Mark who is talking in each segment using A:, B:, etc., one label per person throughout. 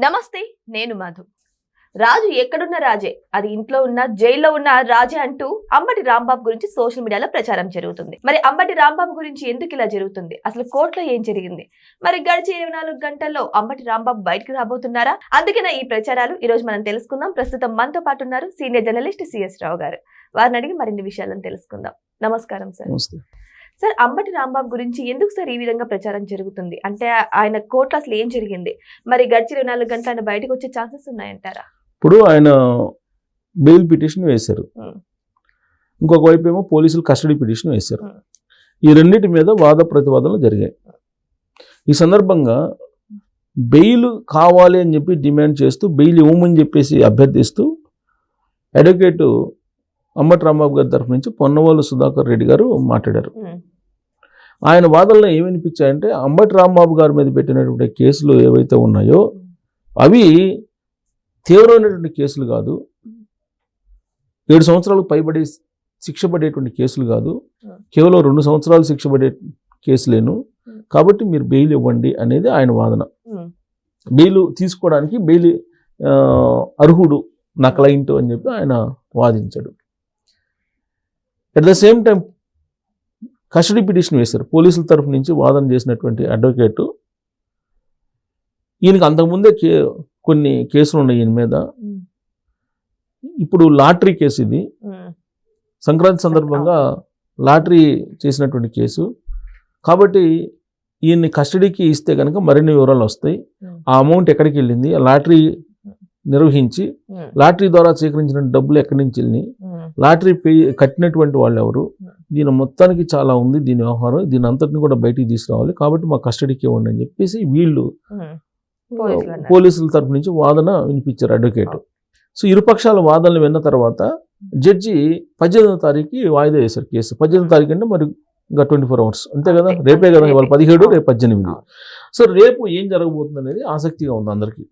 A: నమస్తే, నేను మధు. రాజు ఎక్కడున్న రాజే, అది ఇంట్లో ఉన్న జైల్లో ఉన్న రాజే అంటూ అంబటి రాంబాబు గురించి సోషల్ మీడియాలో ప్రచారం జరుగుతుంది. మరి అంబటి రాంబాబు గురించి ఎందుకు ఇలా జరుగుతుంది? అసలు కోర్టులో ఏం జరిగింది? మరి గడిచే 24 గంటల్లో అంబటి రాంబాబు బయటకు రాబోతున్నారా? అందుకనే ఈ ప్రచారాలు ఈ రోజు మనం తెలుసుకుందాం. ప్రస్తుతం మనతో పాటు ఉన్నారు సీనియర్ జర్నలిస్ట్ సిఎస్ రావు గారు. వారిని అడిగి మరిన్ని విషయాలను తెలుసుకుందాం. నమస్కారం సార్. సార్, అంబటి రాంబాబు గురించి ఎందుకు సార్ ఈ విధంగా ప్రచారం జరుగుతుంది? అంటే ఆయన కోర్టులో అసలు ఏం జరిగింది? మరి గడిచిన 24 గంటలు ఆయన బయటకు వచ్చే ఛాన్సెస్ ఉన్నాయంటారా?
B: ఇప్పుడు ఆయన బెయిల్ పిటిషన్ వేశారు, ఇంకొక వైపు ఏమో పోలీసులు కస్టడీ పిటిషన్ వేశారు. ఈ రెండింటి మీద వాద ప్రతివాదనలు జరిగాయి. ఈ సందర్భంగా బెయిల్ కావాలి అని చెప్పి డిమాండ్ చేస్తూ, బెయిల్ ఇవ్వమని చెప్పేసి అభ్యర్థిస్తూ అడ్వకేట్ అంబటి రాంబాబు గారి తరఫు నుంచి పొన్నవోలు సుధాకర్ రెడ్డి గారు మాట్లాడారు. ఆయన వాదనలో ఏమనిపించాయంటే, అంబటి రాంబాబు గారి మీద పెట్టినటువంటి కేసులు ఏవైతే ఉన్నాయో అవి తీవ్రమైనటువంటి కేసులు కాదు, 7 సంవత్సరాలకు పైబడి శిక్ష పడేటువంటి కేసులు కాదు, కేవలం 2 సంవత్సరాలు శిక్ష పడే కేసులేను, కాబట్టి మీరు బెయిల్ ఇవ్వండి అనేది ఆయన వాదన. బెయిల్ తీసుకోవడానికి బెయిల్ అర్హుడు నా క్లయింట్ అని చెప్పి ఆయన వాదించాడు. At the same time custody petition వేశారు. పోలీసుల తరఫు నుంచి వాదన చేసినటువంటి అడ్వకేటు, ఈయనకి అంతకుముందే కొన్ని కేసులు ఉన్నాయి ఈయన మీద. ఇప్పుడు లాటరీ కేసు, ఇది సంక్రాంతి సందర్భంగా లాటరీ చేసినటువంటి కేసు కాబట్టి ఈయన్ని కస్టడీకి ఇస్తే కనుక మరిన్ని వివరాలు వస్తాయి. ఆ అమౌంట్ ఎక్కడికి వెళ్ళింది, ఆ లాటరీ నిర్వహించి లాటరీ ద్వారా సేకరించిన డబ్బులు ఎక్కడి నుంచి వెళ్ళినాయి, లాటరీ కట్టినటువంటి వాళ్ళు ఎవరు, దీని మొత్తానికి చాలా ఉంది దీని వ్యవహారం, దీని అంతటిని కూడా బయటికి తీసుకురావాలి, కాబట్టి మా కస్టడీకి ఇవ్వండి అని చెప్పేసి వీళ్ళు పోలీసుల తరపు నుంచి వాదన వినిపించారు అడ్వకేట్. సో ఇరుపక్షాల వాదనలు విన్న తర్వాత జడ్జి 18వ తారీఖు వాయిదా వేశారు కేసు. 18వ తారీఖు అంటే మరి ఇంకా 24 hours అంతే కదా, రేపే కదా, ఇవాళ 17, రేపు 18. సో రేపు ఏం జరగబోతుంది అనేది ఆసక్తిగా ఉంది అందరికీ.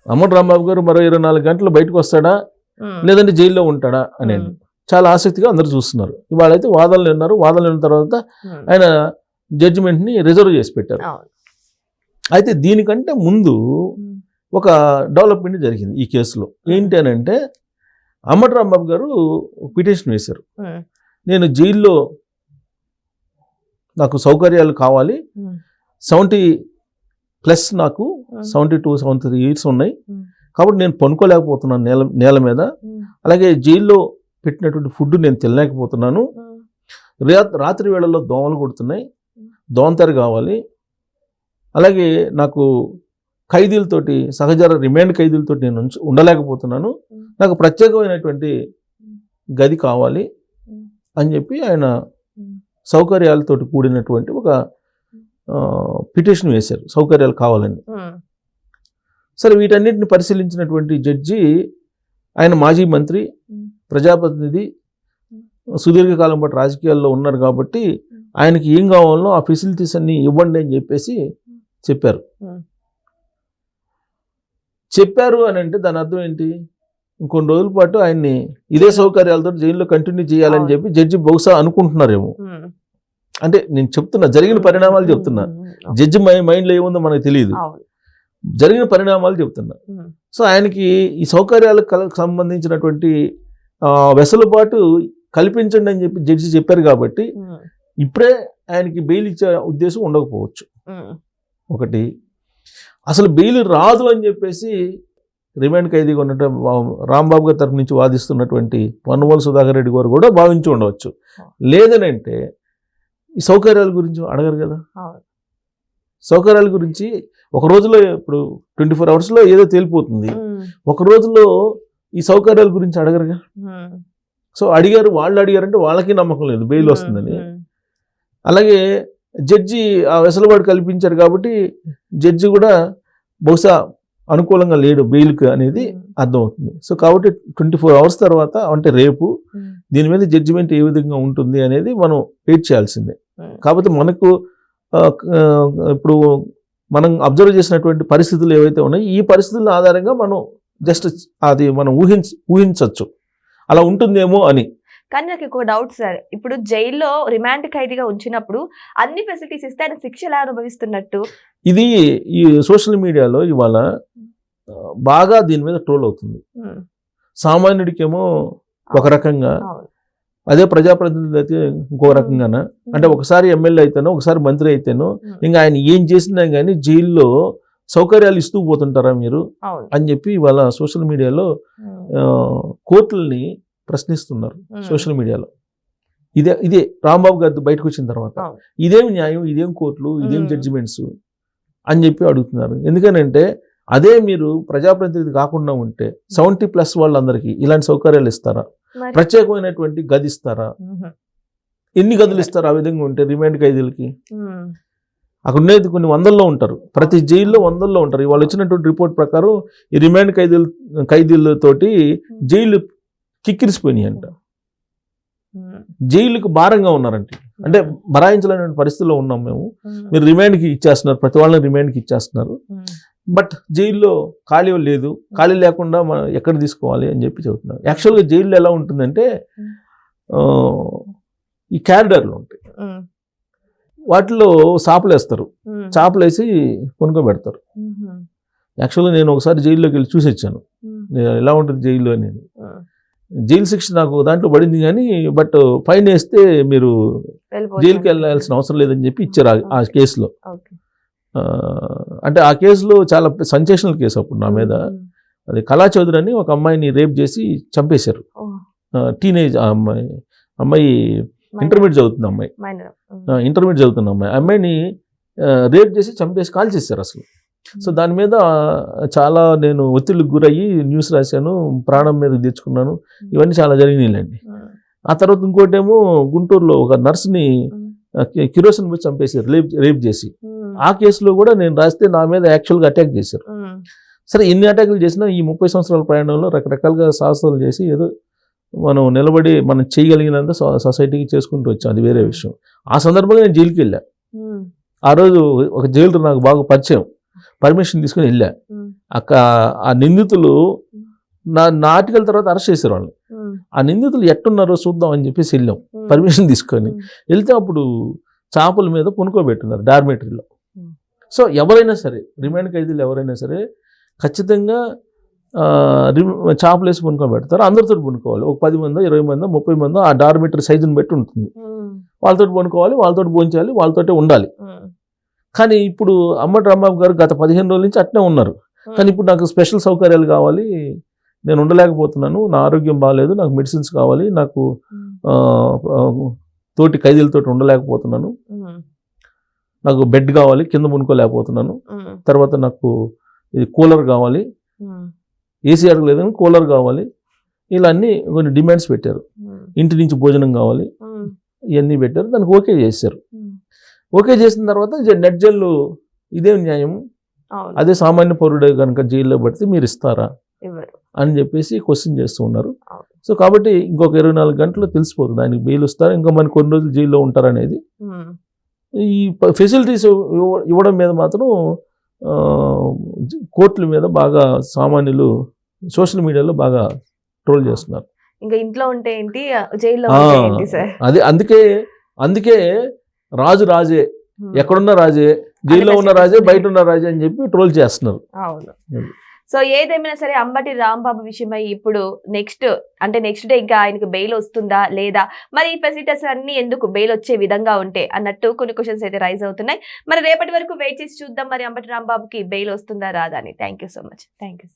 B: అంబటి రాంబాబు గారు మరో 24 గంటలు బయటకు వస్తాడా లేదంటే జైల్లో ఉంటాడా అనేది చాలా ఆసక్తిగా అందరు చూస్తున్నారు. ఇవాళ అయితే వాదనలు విన్నారు. వాదనలు విన్న తర్వాత ఆయన జడ్జిమెంట్ని రిజర్వ్ చేసి పెట్టారు. అయితే దీనికంటే ముందు ఒక డెవలప్మెంట్ జరిగింది ఈ కేసులో. ఏంటి అని అంటే, అంబటి రాంబాబు గారు పిటిషన్ వేశారు, నేను జైల్లో నాకు సౌకర్యాలు కావాలి, 70+ నాకు 72, 73 years ఉన్నాయి, కాబట్టి నేను పనుకోలేకపోతున్నాను నేల మీద, అలాగే జైల్లో పెట్టినటువంటి ఫుడ్ నేను తినలేకపోతున్నాను, రాత్రి వేళల్లో దోమలు కొడుతున్నాయి, దోమతెర కావాలి, అలాగే నాకు ఖైదీలతోటి సహచర రిమాండ్ ఖైదీలతోటి నేను ఉండలేకపోతున్నాను, నాకు ప్రత్యేకమైనటువంటి గది కావాలి అని చెప్పి ఆయన సౌకర్యాలతోటి కూడినటువంటి ఒక పిటిషన్ వేశారు, సౌకర్యాలు కావాలని. సరే, వీటన్నిటిని పరిశీలించినటువంటి జడ్జి, ఆయన మాజీ మంత్రి, ప్రజాప్రతినిధి, సుదీర్ఘకాలం పాటు రాజకీయాల్లో ఉన్నారు కాబట్టి ఆయనకి ఏం కావాలో ఆ ఫెసిలిటీస్ అన్ని ఇవ్వండి అని చెప్పేసి చెప్పారు అని అంటే దాని అర్థం ఏంటి, ఇంకొన్ని రోజుల పాటు ఆయన్ని ఇదే సౌకర్యాలతో జైల్లో కంటిన్యూ చేయాలని చెప్పి జడ్జి బహుశా అనుకుంటున్నారేమో. అంటే నేను చెప్తున్నా, జరిగిన పరిణామాలు చెప్తున్నా, జడ్జి మైండ్లో ఏముందో మనకు తెలియదు, జరిగిన పరిణామాలు చెప్తున్నా. సో ఆయనకి ఈ సౌకర్యాలకు సంబంధించినటువంటి వెసులుబాటు కల్పించండి అని చెప్పి జడ్జి చెప్పారు కాబట్టి ఇప్పుడే ఆయనకి బెయిల్ ఇచ్చే ఉద్దేశం ఉండకపోవచ్చు. ఒకటి, అసలు బెయిల్ రాదు అని చెప్పేసి రిమాండ్ ఖైదీగా ఉన్నట్టు రాంబాబు గారి తరఫు నుంచి వాదిస్తున్నటువంటి పొన్నవోలు సుధాకర్ రెడ్డి గారు కూడా భావించి ఉండవచ్చు. లేదనంటే ఈ సౌకర్యాల గురించి అడగరు కదా. సౌకర్యాల గురించి ఒక రోజులో, ఇప్పుడు 24 hours ఏదో తేలిపోతుంది, ఒక రోజులో ఈ సౌకర్యాల గురించి అడగరుగా. సో వాళ్ళు అడిగారంటే వాళ్ళకి నమ్మకం లేదు బెయిల్ వస్తుందని. అలాగే జడ్జి ఆ వెసులుబాటు కల్పించారు కాబట్టి జడ్జి కూడా బహుశా అనుకూలంగా లేడు బెయిల్కి అనేది అర్థమవుతుంది. సో కాబట్టి 24 hours తర్వాత, అంటే రేపు దీని మీద జడ్జిమెంట్ ఏ విధంగా ఉంటుంది అనేది మనం వెయిట్ చేయాల్సిందే. కాబట్టి మనకు ఇప్పుడు మనం అబ్జర్వ్ చేసినటువంటి పరిస్థితులు ఏవైతే ఉన్నాయో ఈ పరిస్థితుల ఆధారంగా మనం జస్ట్ అది మనం ఊహించవచ్చు అలా ఉంటుందేమో అని.
A: కానీ నాకు ఒక డౌట్ సార్, ఇప్పుడు జైల్లో రిమాండ్ ఖైదీగా ఉంచినప్పుడు అన్ని ఫెసిలిటీస్ ఇస్తే ఆయన శిక్ష ఎలా అనుభవిస్తున్నట్టు?
B: ఇది ఈ సోషల్ మీడియాలో ఇవాళ బాగా దీని మీద ట్రోల్ అవుతుంది. సామాన్యుడికేమో ఒక రకంగా,
A: అవును.
B: అదే ప్రజాప్రతినిధి అయితే ఇంకో రకంగాన. అంటే ఒకసారి ఎమ్మెల్యే అయితేనో ఒకసారి మంత్రి అయితేనో ఇంకా ఆయన ఏం చేసినా కానీ జైల్లో సౌకర్యాలు ఇస్తూ పోతుంటారా మీరు
A: అవును.
B: అని చెప్పి ఇవాళ సోషల్ మీడియాలో కోర్టుల్ని ప్రశ్నిస్తున్నారు. సోషల్ మీడియాలో ఇదే రాంబాబు గారి బయటకు వచ్చిన తర్వాత ఇదేం న్యాయం, ఇదేం కోర్టులు, ఇదేం జడ్జిమెంట్స్ అని చెప్పి అడుగుతున్నారు. ఎందుకనంటే అదే మీరు ప్రజాప్రతినిధి కాకుండా ఉంటే 70+ వాళ్ళందరికీ ఇలాంటి సౌకర్యాలు ఇస్తారా? ప్రత్యేకమైనటువంటి గది ఇస్తారా? ఎన్ని గదులు ఇస్తారు ఆ విధంగా ఉంటే రిమాండ్ ఖైదీలకి? అక్కడ ఉండేది కొన్ని వందల్లో ఉంటారు, ప్రతి జైల్లో వందల్లో ఉంటారు. వాళ్ళు వచ్చినటువంటి రిపోర్ట్ ప్రకారం ఈ రిమాండ్ ఖైదీలతోటి జైలు కిక్కిరిసిపోయినాయి అంట. జైలుకు భారంగా ఉన్నారంటే, అంటే భరాయించలేని పరిస్థితిలో ఉన్నాం మేము. మీరు రిమాండ్కి ఇచ్చేస్తున్నారు, ప్రతి వాళ్ళని రిమాండ్కి ఇచ్చేస్తున్నారు, బట్ జైల్లో ఖాళీ లేదు, ఖాళీ లేకుండా మనం ఎక్కడ తీసుకోవాలి అని చెప్పి చెబుతున్నారు. యాక్చువల్గా జైల్లో ఎలా ఉంటుందంటే ఈ క్యారిడార్లు ఉంటాయి, వాటిలో చాపలు వేస్తారు, చాపలు వేసి కొనుక్కోబెడతారు. యాక్చువల్గా నేను ఒకసారి జైల్లోకి వెళ్ళి చూసి వచ్చాను ఎలా ఉంటుంది జైల్లో అనేది. జైలు శిక్ష నాకు దాంట్లో పడింది కానీ, బట్ ఫైన్ వేస్తే మీరు జైలుకి వెళ్ళాల్సిన అవసరం లేదని చెప్పి ఇచ్చారు ఆ కేసులో. అంటే ఆ కేసులో చాలా సెన్సేషనల్ కేసు అప్పుడు నా మీద. అది కళా చౌదరి అని ఒక అమ్మాయిని రేప్ చేసి చంపేశారు. టీనేజ్ అమ్మాయి ఇంటర్మీడియట్ చదువుతున్న అమ్మాయిని రేప్ చేసి చంపేసి కాల్ చేశారు అసలు. సో దాని మీద చాలా నేను ఒత్తిడికి గురయ్యి న్యూస్ రాశాను, ప్రాణం మీద తెచ్చుకున్నాను, ఇవన్నీ చాలా జరిగినాయిలేండి. ఆ తర్వాత ఇంకోటేమో గుంటూరులో ఒక నర్స్ని కిరోసిన్ పోయి చంపేశారు రేప్ చేసి. ఆ కేసులో కూడా నేను రాస్తే నా మీద యాక్చువల్గా అటాక్ చేశారు. సరే ఎన్ని అటాకులు చేసినా ఈ 30 సంవత్సరాల ప్రయాణంలో రకరకాలుగా సాహసాలు చేసి ఏదో మనం నిలబడి మనం చేయగలిగినంత సొసైటీకి చేసుకుంటూ వచ్చాం, అది వేరే విషయం. ఆ సందర్భంగా నేను జైలుకి వెళ్ళా. ఆ రోజు ఒక జైలు నాకు బాగా పరిచయం, పర్మిషన్ తీసుకుని వెళ్ళా. ఆ నిందితులు నా ఆర్టికల్ తర్వాత అరెస్ట్ చేశారు వాళ్ళని. ఆ నిందితులు ఎట్టున్నారో చూద్దాం అని చెప్పేసి వెళ్ళాం పర్మిషన్ తీసుకొని. వెళ్తే అప్పుడు చాపల మీద పునుకోబెట్టున్నారు డార్మేటరీలో. సో ఎవరైనా సరే రిమాండ్ ఖైదీలు ఎవరైనా సరే ఖచ్చితంగా చాపలు వేసి పునుకోబెడతారు. అందరితో పునుకోవాలి, ఒక 10 మందో 20 మందో 30 మందో ఆ డార్మేటరీ సైజుని బట్టి ఉంటుంది. వాళ్ళతో పునుకోవాలి, వాళ్ళతో భోంచేయాలి, వాళ్ళతోటే ఉండాలి. కానీ ఇప్పుడు అంబటి రాంబాబు గారు గత 15 రోజుల నుంచి అట్నే ఉన్నారు. కానీ ఇప్పుడు నాకు స్పెషల్ సౌకర్యాలు కావాలి, నేను ఉండలేకపోతున్నాను, నా ఆరోగ్యం బాగాలేదు, నాకు మెడిసిన్స్ కావాలి, నాకు తోటి ఖైదీలతో ఉండలేకపోతున్నాను, నాకు బెడ్ కావాలి, కింద పునుకోలేకపోతున్నాను, తర్వాత నాకు ఇది కూలర్ కావాలి, ఏసీ అడగలేదని కూలర్ కావాలి, ఇలా అన్నీ కొన్ని డిమాండ్స్ పెట్టారు. ఇంటి నుంచి భోజనం కావాలి, ఇవన్నీ పెట్టారు. దానికి ఓకే చేశారు. ఓకే చేసిన తర్వాత నెట్ జైలు ఇదేం న్యాయం, అదే సామాన్య పౌరుడే కనుక జైల్లో పడితే మీరు ఇస్తారా అని చెప్పేసి క్వశ్చన్ చేస్తూ ఉన్నారు. సో కాబట్టి ఇంకొక 24 గంటలు తెలిసిపోతుంది ఆయనకి బెయిల్ వస్తారా, ఇంకా మన కొన్ని రోజులు జైల్లో ఉంటారనేది. ఈ ఫెసిలిటీస్ ఇవ్వడం మీద మాత్రం కోర్టుల మీద బాగా సామాన్యులు సోషల్ మీడియాలో బాగా ట్రోల్ చేస్తున్నారు.
A: ఇంకా ఇంట్లో ఉంటే ఏంటి, జైల్లో ఉంటే ఏంటి సార్?
B: అదే అందుకే రాజు రాజే, ఎక్కడున్న రాజే, జైల్లో ఉన్న రాజే, బయట ఉన్న రాజే అని చెప్పి ట్రోల్ చేస్తున్నారు.
A: అవును. సో ఏదేమైనా సరే అంబటి రాంబాబు విషయమై ఇప్పుడు నెక్స్ట్ డే ఇంకా ఆయనకు బెయిల్ వస్తుందా లేదా, మరి ఈ ఫెసిలిటీస్ అన్ని ఎందుకు బెయిల్ వచ్చే విధంగా ఉంటే అన్నట్టు కొన్ని క్వశ్చన్స్ అయితే రైజ్ అవుతున్నాయి. మరి రేపటి వరకు వెయిట్ చేసి చూద్దాం మరి అంబటి రాంబాబుకి బెయిల్ వస్తుందా రాదా అని. Thank you so much. Thank you.